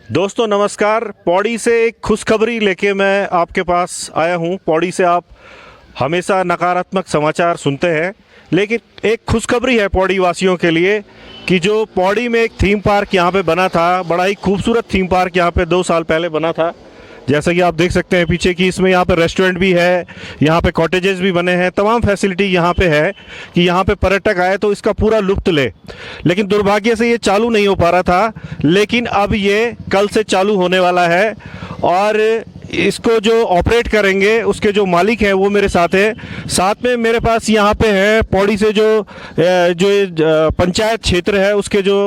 दोस्तों नमस्कार। पौड़ी से एक खुशखबरी लेके मैं आपके पास आया हूँ। पौड़ी से आप हमेशा नकारात्मक समाचार सुनते हैं, लेकिन एक खुशखबरी है पौड़ी वासियों के लिए कि जो पौड़ी में एक थीम पार्क यहाँ पे बना था, बड़ा ही खूबसूरत थीम पार्क यहाँ पे 2 साल पहले बना था। जैसा कि आप देख सकते हैं पीछे कि इसमें यहाँ पे रेस्टोरेंट भी है, यहाँ पे कॉटेजेस भी बने हैं, तमाम फैसिलिटी यहाँ पे है कि यहाँ पे पर्यटक आए तो इसका पूरा लुत्फ ले। लेकिन दुर्भाग्य से ये चालू नहीं हो पा रहा था, लेकिन अब ये कल से चालू होने वाला है और इसको जो ऑपरेट करेंगे उसके जो मालिक हैं वो मेरे साथ है। साथ में मेरे पास यहाँ पे है पौड़ी से जो पंचायत क्षेत्र है उसके जो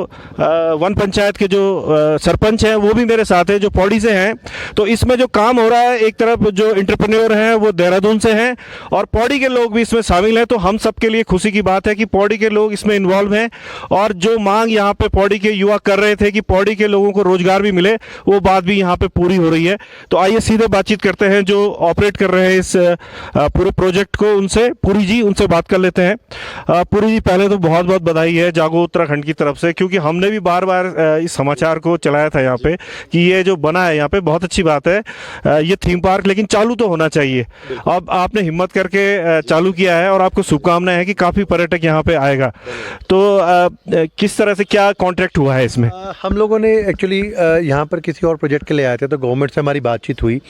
वन पंचायत के जो सरपंच हैं वो भी मेरे साथ है जो पौड़ी से हैं। तो इसमें जो काम हो रहा है, एक तरफ जो एंटरप्रेन्योर हैं वो देहरादून से हैं और पौड़ी के लोग भी इसमें शामिल हैं। तो हम सब के लिए खुशी की बात है कि पौड़ी के लोग इसमें इन्वॉल्व हैं और जो मांग यहाँ पे पौड़ी के युवा कर रहे थे कि पौड़ी के लोगों को रोजगार भी मिले, वो बात भी यहाँ पे पूरी हो रही है। तो आइए सीधे बातचीत करते हैं जो ऑपरेट कर रहे हैं इस पूरे प्रोजेक्ट को, उनसे पुरी जी उनसे बात कर लेते हैं। पुरी जी, पहले तो बहुत बहुत बधाई है जागो उत्तराखंड की तरफ से, क्योंकि हमने भी बार बार इस समाचार को चलाया था यहाँ पे कि ये जो बना है यहाँ पे बहुत अच्छी बात है ये थीम पार्क, लेकिन चालू तो होना चाहिए। अब आपने हिम्मत करके चालू किया है और आपको शुभकामनाएं हैं कि काफ़ी पर्यटक यहाँ पे आएगा। तो किस तरह से क्या कॉन्ट्रैक्ट हुआ है इसमें? हम लोगों ने एक्चुअली यहाँ पर किसी और प्रोजेक्ट के लिए आए थे, तो गवर्नमेंट से हमारी बातचीत हुई।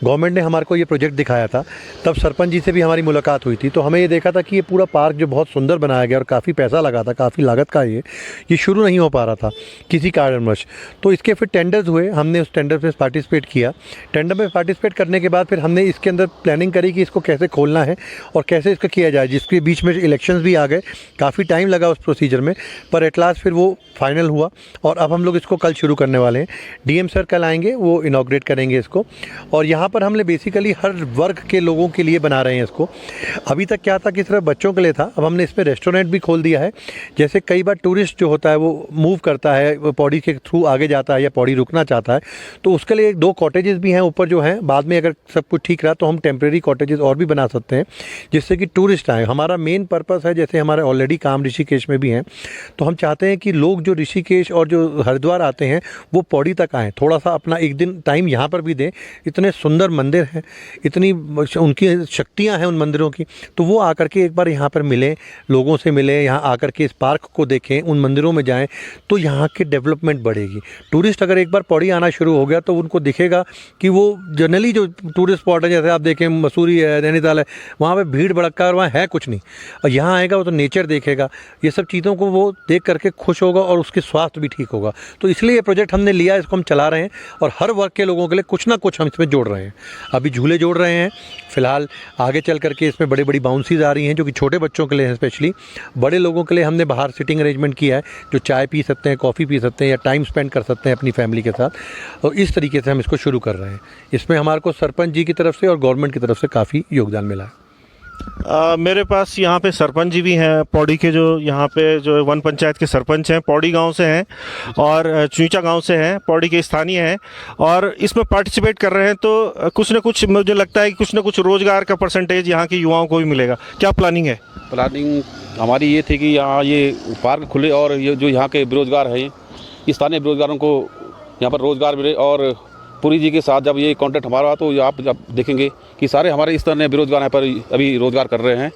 गवर्नमेंट ने हमारे को ये प्रोजेक्ट दिखाया था, तब सरपंच जी से भी हमारी मुलाकात हुई थी। तो हमें ये देखा था कि ये पूरा पार्क जो बहुत सुंदर बनाया गया और काफ़ी पैसा लगा था, काफ़ी लागत का ये शुरू नहीं हो पा रहा था किसी कारणवश। तो इसके फिर टेंडर्स हुए, हमने उस टेंडर में पार्टिसिपेट किया। टेंडर में पार्टिसिपेट करने के बाद फिर हमने इसके अंदर प्लानिंग करी कि इसको कैसे खोलना है और कैसे इसका किया जाए, जिसके बीच में इलेक्शंस भी आ गए, काफ़ी टाइम लगा उस प्रोसीजर में, पर एट लास्ट फिर वो फाइनल हुआ और अब हम लोग इसको कल शुरू करने वाले हैं। डीएम सर कल आएंगे, वो इनॉग्रेट करेंगे इसको। और यहाँ पर हमने बेसिकली हर वर्ग के लोगों के लिए बना रहे हैं इसको। अभी तक क्या था कि सिर्फ बच्चों के लिए था, अब हमने इसमें रेस्टोरेंट भी खोल दिया है। जैसे कई बार टूरिस्ट जो होता है वो मूव करता है, वो पौड़ी के थ्रू आगे जाता है या पौड़ी रुकना चाहता है, तो उसके लिए 2 कॉटेजेस भी हैं ऊपर जो हैं। बाद में अगर सब कुछ ठीक रहा तो हम टेम्प्रेरी कॉटेजेस और भी बना सकते हैं जिससे कि टूरिस्ट आए। हमारा मेन पर्पस है, जैसे हमारे ऑलरेडी काम ऋषिकेश में भी हैं, तो हम चाहते हैं कि लोग जो ऋषिकेश और जो हरिद्वार आते हैं वो पौड़ी तक आएँ, थोड़ा सा अपना एक दिन टाइम यहाँ पर भी दें। इतने सुंदर मंदिर हैं, इतनी उनकी शक्तियां हैं उन मंदिरों की, तो वो आकर के एक बार यहाँ पर मिलें, लोगों से मिलें, यहाँ आकर के इस पार्क को देखें, उन मंदिरों में जाएं, तो यहाँ की डेवलपमेंट बढ़ेगी। टूरिस्ट अगर एक बार पौड़ी आना शुरू हो गया तो उनको दिखेगा कि वो जनरली जो टूरिस्ट स्पॉट है, जैसे आप देखें मसूरी है, नैनीताल है, वहाँ पर भीड़ भड़का और वहाँ है कुछ नहीं, और यहाँ आएगा वो तो नेचर देखेगा, ये सब चीज़ों को वो देख करके खुश होगा और उसके स्वास्थ्य भी ठीक होगा। तो इसलिए ये प्रोजेक्ट हमने लिया, इसको हम चला रहे हैं और हर वर्ग के लोगों के लिए कुछ ना कुछ हम इसमें जोड़ रहे हैं। अभी झूले जोड़ रहे हैं फ़िलहाल, आगे चल करके इसमें बड़ी बड़ी बाउंसीज आ रही हैं जो कि छोटे बच्चों के लिए हैं। स्पेशली बड़े लोगों के लिए हमने बाहर सिटिंग अरेंजमेंट किया है, जो चाय पी सकते हैं, कॉफ़ी पी सकते हैं या टाइम स्पेंड कर सकते हैं अपनी फैमिली के साथ। और इस तरीके से हम इसको शुरू कर रहे हैं। इसमें हमारे को सरपंच जी की तरफ से और गवर्नमेंट की तरफ से काफ़ी योगदान मिला है। मेरे पास यहाँ पे सरपंच जी भी हैं पौड़ी के, जो यहाँ पे जो वन पंचायत के सरपंच हैं, पौड़ी गांव से हैं और चुईचा गांव से हैं, पौड़ी के स्थानीय हैं और इसमें पार्टिसिपेट कर रहे हैं। तो कुछ ना कुछ मुझे लगता है कि कुछ ना कुछ रोज़गार का परसेंटेज यहाँ के युवाओं को भी मिलेगा। क्या प्लानिंग है? प्लानिंग हमारी ये थी कि यहाँ ये पार्क खुले और ये जो यहाँ के बेरोज़गार हैं, स्थानीय बेरोज़गारों को यहाँ पर रोज़गार मिले। और पुरी जी के साथ जब ये कॉन्ट्रैक्ट हमारा, तो आप जब देखेंगे कि सारे हमारे इस तरह बेरोज़गार यहाँ पर अभी रोज़गार कर रहे हैं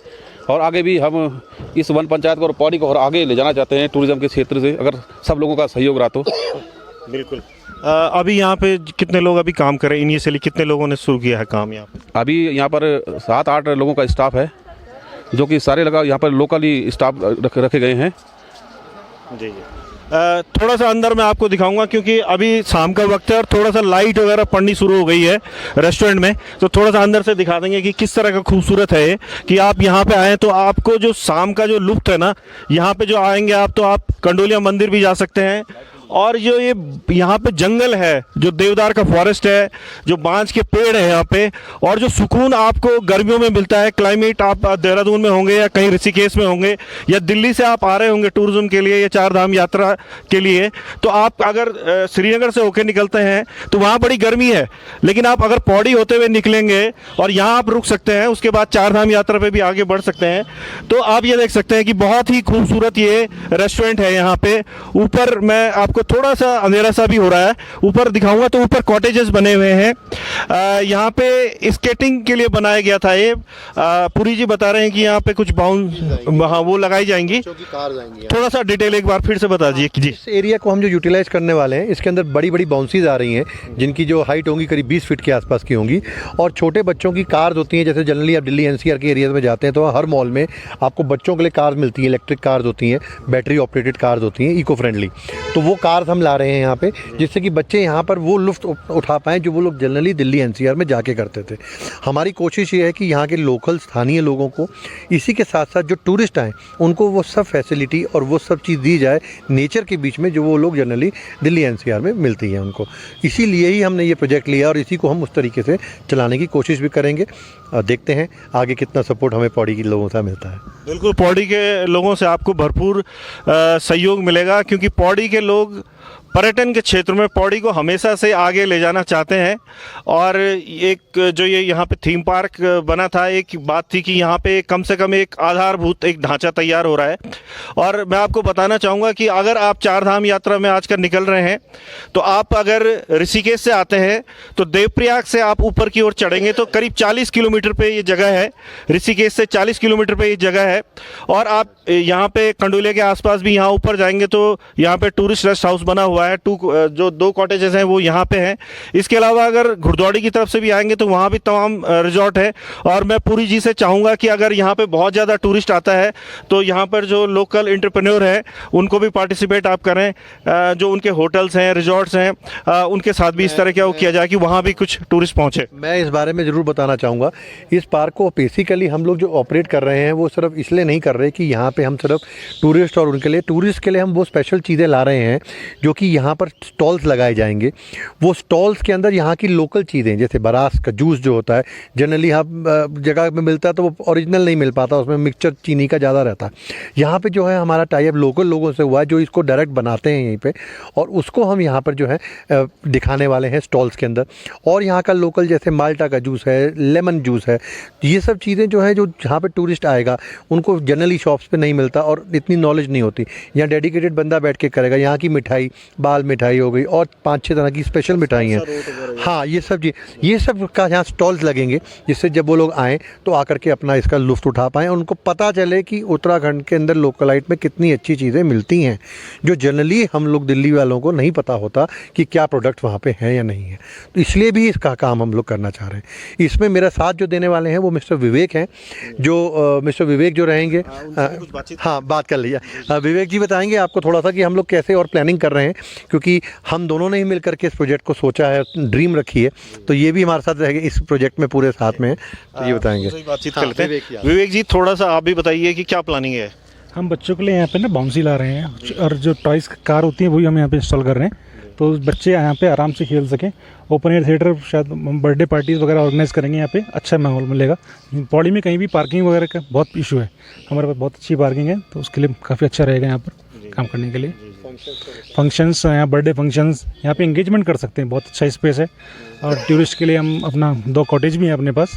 और आगे भी हम इस वन पंचायत को और पौड़ी को और आगे ले जाना चाहते हैं टूरिज़्म के क्षेत्र से, अगर सब लोगों का सहयोग रहा तो। बिल्कुल। अभी यहाँ पे कितने लोग अभी काम कर रहे हैं? इनिशियली कितने लोगों ने शुरू किया है काम यहाँ पे? अभी यहाँ पर 7-8 लोगों का स्टाफ है, जो कि सारे लगा यहाँ पर लोकली स्टाफ रखे गए हैं। जी। थोड़ा सा अंदर मैं आपको दिखाऊंगा क्योंकि अभी शाम का वक्त है और थोड़ा सा लाइट वगैरह पड़नी शुरू हो गई है रेस्टोरेंट में, तो थोड़ा सा अंदर से दिखा देंगे कि किस तरह का खूबसूरत है ये। कि आप यहाँ पे आएँ तो आपको जो शाम का जो लुत्फ है ना, यहाँ पे जो आएंगे आप, तो आप कंडोलिया मंदिर भी जा सकते हैं और जो ये यहाँ पे जंगल है, जो देवदार का फॉरेस्ट है, जो बांज के पेड़ है यहाँ पे, और जो सुकून आपको गर्मियों में मिलता है, क्लाइमेट, आप देहरादून में होंगे या कहीं ऋषिकेश में होंगे या दिल्ली से आप आ रहे होंगे टूरिज्म के लिए या 4 धाम यात्रा के लिए, तो आप अगर श्रीनगर से होकर निकलते हैं तो वहाँ बड़ी गर्मी है, लेकिन आप अगर पौड़ी होते हुए निकलेंगे और यहाँ आप रुक सकते हैं, उसके बाद 4 धाम यात्रा पे भी आगे बढ़ सकते हैं। तो आप ये देख सकते हैं कि बहुत ही खूबसूरत ये रेस्टोरेंट है। यहाँ पे ऊपर मैं आपको आपको थोड़ा सा अंधेरा सा भी हो रहा है। ऊपर दिखाऊंगा तो ऊपर कॉटेजेस बने हुए हैं। यहाँ पे स्केटिंग के लिए बनाया गया था ये। पुरी जी बता रहे हैं कि यहाँ पे कुछ बाउंस, हाँ, वो लगाई जाएंगी। थोड़ा सा डिटेल एक बार फिर से बता दीजिए जी। इस एरिया को हम जो यूटिलाइज करने वाले हैं, इसके अंदर बड़ी बड़ी बाउंसीज आ रही हैं, जिनकी जो हाइट होंगी करीब 20 फीट के आसपास की होंगी, और छोटे बच्चों की कार्स होती हैं। जैसे जनरली आप दिल्ली एनसीआर के एरिया में जाते हैं तो हर मॉल में आपको बच्चों के लिए कार्स मिलती हैं, इलेक्ट्रिक कार्स होती हैं, बैटरी ऑपरेटेड कार्स होती हैं, इको फ्रेंडली। तो वो कार्स हम ला रहे हैं यहाँ पे, जिससे कि बच्चे यहाँ पर वो लुत्फ उठा पाएँ जो वो लोग जनरली दिल्ली एनसीआर में जाके करते थे। हमारी कोशिश ये है कि यहाँ के लोकल स्थानीय लोगों को, इसी के साथ साथ जो टूरिस्ट आएँ, उनको वो सब फैसिलिटी और वो सब चीज़ दी जाए नेचर के बीच में, जो वो लोग जनरली दिल्ली एनसीआर में मिलती है उनको। इसीलिए ही हमने ये प्रोजेक्ट लिया और इसी को हम उस तरीके से चलाने की कोशिश भी करेंगे। देखते हैं आगे कितना सपोर्ट हमें पौड़ी के लोगों से मिलता है। बिल्कुल, पौड़ी के लोगों से आपको भरपूर सहयोग मिलेगा, क्योंकि पौड़ी के लोग पर्यटन के क्षेत्र में पौड़ी को हमेशा से आगे ले जाना चाहते हैं। और एक जो ये यहाँ पे थीम पार्क बना था, एक बात थी कि यहाँ पे कम से कम एक आधारभूत एक ढांचा तैयार हो रहा है। और मैं आपको बताना चाहूँगा कि अगर आप चार धाम यात्रा में आजकल निकल रहे हैं, तो आप अगर ऋषिकेश से आते हैं तो देवप्रयाग से आप ऊपर की ओर चढ़ेंगे तो करीब 40 किलोमीटर पे ये जगह है। ऋषिकेश से 40 किलोमीटर पे ये जगह है। और आप यहाँ पे कंडोलिया के आसपास भी यहाँ ऊपर जाएंगे तो यहाँ पे टूरिस्ट रेस्ट हाउस बना हुआ है। जो 2 कॉटेजेस हैं वो यहाँ पे हैं। इसके अलावा अगर घुड़दौड़ी की तरफ से भी आएंगे तो वहाँ भी तमाम रिजॉर्ट है। और मैं पुरी जी से चाहूँगा कि अगर यहाँ पे बहुत ज़्यादा टूरिस्ट आता है तो यहाँ पर जो लोकल एंटरप्रेन्योर हैं उनको भी पार्टिसिपेट आप करें। जो उनके होटल्स हैं, रिजॉर्ट्स हैं, उनके साथ भी इस तरह क्या वो किया जाए कि वहाँ भी कुछ टूरिस्ट पहुँचे। मैं इस बारे में ज़रूर बताना चाहूँगा। इस पार्क को बेसिकली हम लोग जो ऑपरेट कर रहे हैं वो सिर्फ इसलिए नहीं कर रहे कि यहाँ पे हम सिर्फ टूरिस्ट और उनके लिए, टूरिस्ट के लिए हम वो स्पेशल चीज़ें ला रहे हैं जो कि यहाँ पर स्टॉल्स लगाए जाएंगे। वो स्टॉल्स के अंदर यहाँ की लोकल चीज़ें, जैसे बरास का जूस जो होता है, जनरली यहाँ जगह में मिलता है तो वो ओरिजिनल नहीं मिल पाता, उसमें मिक्सचर चीनी का ज़्यादा रहता है। यहाँ पे जो है हमारा टाई अप लोकल लोगों से हुआ है जो इसको डायरेक्ट बनाते हैं यहीं पे, और उसको हम यहाँ पर जो है दिखाने वाले हैं स्टॉल्स के अंदर। और यहाँ का लोकल जैसे माल्टा का जूस है, लेमन जूस है, ये सब चीज़ें जो है जो जहाँ पे टूरिस्ट आएगा उनको जनरली शॉप्स पे नहीं मिलता और इतनी नॉलेज नहीं होती। यहाँ डेडिकेटेड बंदा बैठ के करेगा। यहाँ की मिठाई, बाल मिठाई हो गई और 5-6 तरह की स्पेशल मिठाई हैं। हाँ, ये सब का यहाँ स्टॉल्स लगेंगे, जिससे जब वो लोग आएँ तो आकर के अपना इसका लुत्फ़ उठा पाएँ, उनको पता चले कि उत्तराखंड के अंदर लोकलाइट में कितनी अच्छी चीज़ें मिलती हैं, जो जनरली हम लोग दिल्ली वालों को नहीं पता होता कि क्या प्रोडक्ट वहाँ पे हैं या नहीं है। तो इसलिए भी इसका काम हम लोग करना चाह रहे हैं। इसमें मेरा साथ जो देने वाले हैं वो मिस्टर विवेक हैं, जो मिस्टर विवेक जो रहेंगे, हाँ, बात कर लिया। विवेक जी बताएंगे आपको थोड़ा सा कि हम लोग कैसे और प्लानिंग कर रहे हैं, क्योंकि हम दोनों ने ही मिलकर के इस प्रोजेक्ट को सोचा है, ड्रीम रखी है, तो ये भी हमारे साथ रहेंगे इस प्रोजेक्ट में पूरे साथ में। तो ये बताएंगे, बातचीत कर लेते हैं। विवेक जी, थोड़ा सा आप भी बताइए कि क्या प्लानिंग है। हम बच्चों के लिए यहाँ पे ना बाउंसी ला रहे हैं, और जो टॉयज़ कार होती है वही हम यहाँ पे इंस्टॉल कर रहे हैं, तो बच्चे यहाँ पे आराम से खेल सकें। ओपन एयर थिएटर, शायद बर्थडे पार्टीज़ वगैरह ऑर्गेनाइज़ करेंगे यहाँ पे, अच्छा माहौल मिलेगा। पौड़ी में कहीं भी पार्किंग वगैरह का बहुत इशू है, हमारे पास बहुत अच्छी पार्किंग है, तो उसके लिए काफ़ी अच्छा रहेगा यहाँ पर काम करने के लिए। फंक्शंस, यहाँ बर्थडे फंक्शंस, यहाँ पे एंगेजमेंट कर सकते हैं, बहुत अच्छा स्पेस है। और टूरिस्ट के लिए हम अपना 2 कॉटेज भी हैं अपने पास,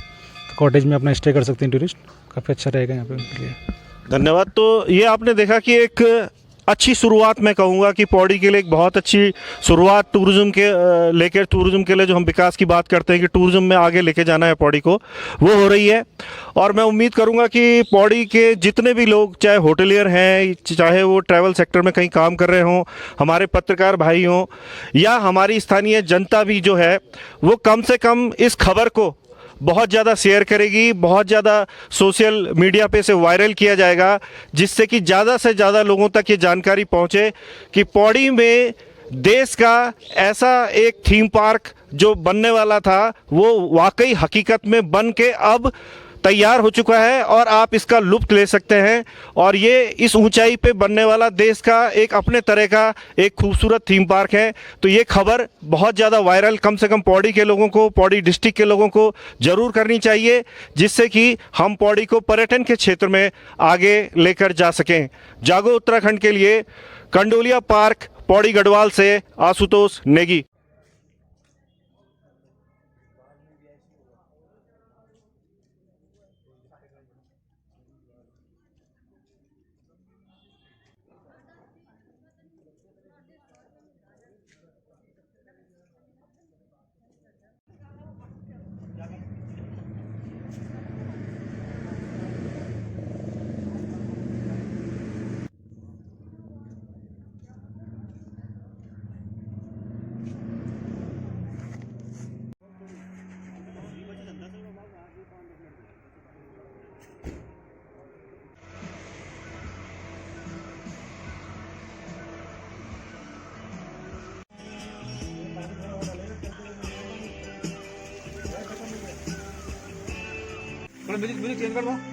तो कॉटेज में अपना स्टे कर सकते हैं टूरिस्ट, काफ़ी अच्छा रहेगा यहाँ पे उनके लिए। धन्यवाद। तो ये आपने देखा कि एक अच्छी शुरुआत, मैं कहूँगा कि पौड़ी के लिए एक बहुत अच्छी शुरुआत टूरिज़्म के लेकर, टूरिज़्म के लिए जो हम विकास की बात करते हैं कि टूरिज़्म में आगे लेके जाना है पौड़ी को, वो हो रही है। और मैं उम्मीद करूँगा कि पौड़ी के जितने भी लोग, चाहे होटलियर हैं, चाहे वो ट्रैवल सेक्टर में कहीं काम कर रहे हों, हमारे पत्रकार भाई हों, या हमारी स्थानीय जनता भी जो है, वो कम से कम इस खबर को बहुत ज़्यादा शेयर करेगी, बहुत ज़्यादा सोशल मीडिया पे से वायरल किया जाएगा, जिससे कि ज़्यादा से ज़्यादा लोगों तक ये जानकारी पहुँचे कि पौड़ी में देश का ऐसा एक थीम पार्क जो बनने वाला था वो वाकई हकीकत में बन के अब तैयार हो चुका है और आप इसका लुत्फ़ ले सकते हैं। और ये इस ऊंचाई पे बनने वाला देश का एक अपने तरह का एक खूबसूरत थीम पार्क है। तो ये खबर बहुत ज़्यादा वायरल कम से कम पौड़ी के लोगों को, पौड़ी डिस्ट्रिक्ट के लोगों को ज़रूर करनी चाहिए, जिससे कि हम पौड़ी को पर्यटन के क्षेत्र में आगे लेकर जा सकें। जागो उत्तराखंड के लिए कंडोलिया पार्क, पौड़ी गढ़वाल से Ashutosh Negi. Music music change कर दो